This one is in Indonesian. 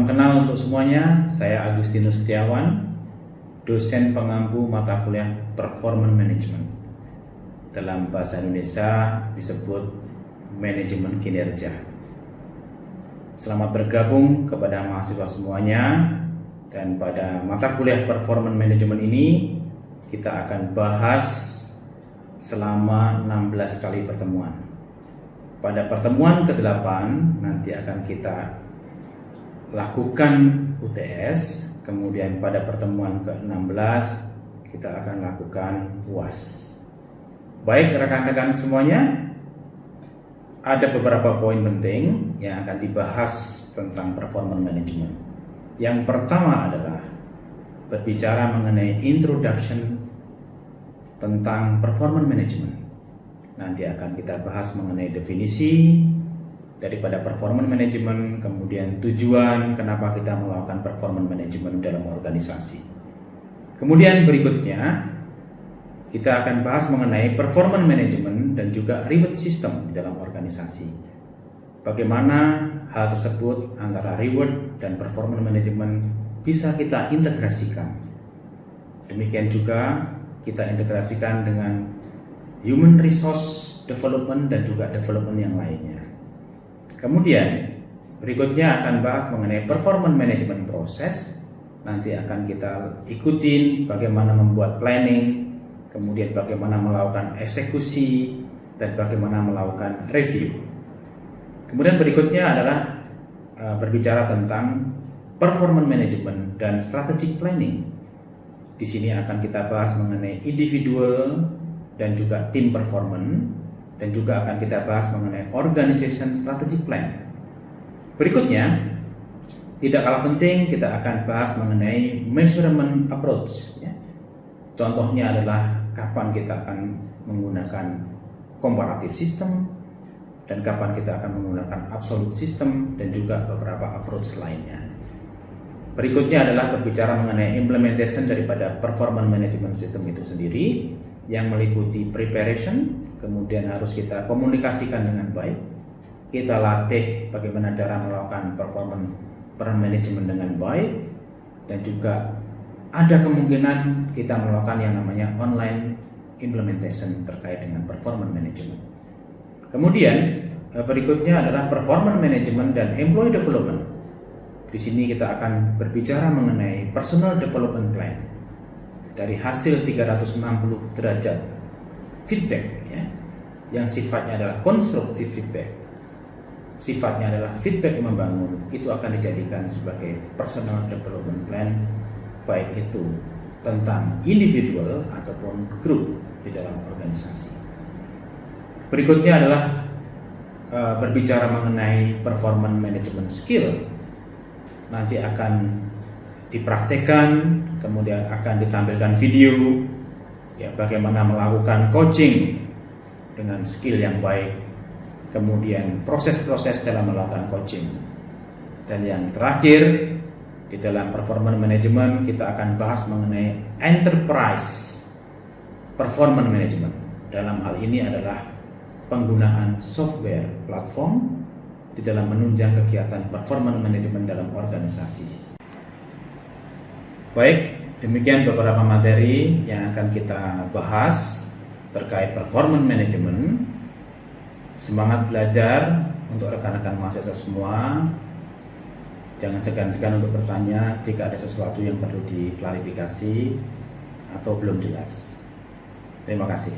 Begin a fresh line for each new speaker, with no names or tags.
Salam kenal untuk semuanya, saya Agustinus Setiawan, dosen pengampu mata kuliah Performance Management. Dalam bahasa Indonesia disebut manajemen kinerja. Selamat bergabung kepada mahasiswa semuanya, dan pada mata kuliah Performance Management ini kita akan bahas selama 16 kali pertemuan. Pada pertemuan ke-8 nanti akan kita lakukan UTS, kemudian pada pertemuan ke-16 kita akan lakukan UAS. Baik rekan-rekan semuanya, ada beberapa poin penting yang akan dibahas tentang performance management. Yang pertama adalah berbicara mengenai introduction tentang performance management. Nanti akan kita bahas mengenai definisi daripada performance management, kemudian tujuan kenapa kita melakukan performance management dalam organisasi. Kemudian berikutnya kita akan bahas mengenai performance management dan juga reward system di dalam organisasi. Bagaimana hal tersebut antara reward dan performance management bisa kita integrasikan. Demikian juga kita integrasikan dengan human resource development dan juga development yang lainnya. Kemudian berikutnya akan bahas mengenai performance management proses. Nanti akan kita ikutin bagaimana membuat planning, kemudian bagaimana melakukan eksekusi, dan bagaimana melakukan review. Kemudian berikutnya adalah berbicara tentang performance management dan strategic planning. Di sini akan kita bahas mengenai individual dan juga team performance, dan juga akan kita bahas mengenai organization strategic plan. Berikutnya, tidak kalah penting, kita akan bahas mengenai measurement approach. Contohnya adalah kapan kita akan menggunakan comparative system, dan kapan kita akan menggunakan absolute system, dan juga beberapa approach lainnya. Berikutnya adalah berbicara mengenai implementation daripada performance management system itu sendiri, yang meliputi preparation, kemudian harus kita komunikasikan dengan baik, kita latih bagaimana cara melakukan performance management dengan baik, dan juga ada kemungkinan kita melakukan yang namanya online implementation terkait dengan performance management. Kemudian berikutnya adalah performance management dan employee development. Di sini kita akan berbicara mengenai personal development plan dari hasil 360 derajat feedback yang sifatnya adalah konstruktif feedback, sifatnya adalah feedback yang membangun, itu akan dijadikan sebagai personal development plan, baik itu tentang individual ataupun grup di dalam organisasi. Berikutnya adalah berbicara mengenai performance management skill. Nanti akan dipraktekkan, kemudian akan ditampilkan video bagaimana melakukan coaching dengan skill yang baik, kemudian proses-proses dalam melakukan coaching. Dan yang terakhir, di dalam performance management kita akan bahas mengenai enterprise performance management. Dalam hal ini adalah penggunaan software platform di dalam menunjang kegiatan performance management dalam organisasi. Baik, demikian beberapa materi yang akan kita bahas terkait performance management. Semangat belajar untuk rekan-rekan mahasiswa semua. Jangan segan-segan untuk bertanya jika ada sesuatu yang perlu diklarifikasi atau belum jelas. Terima kasih.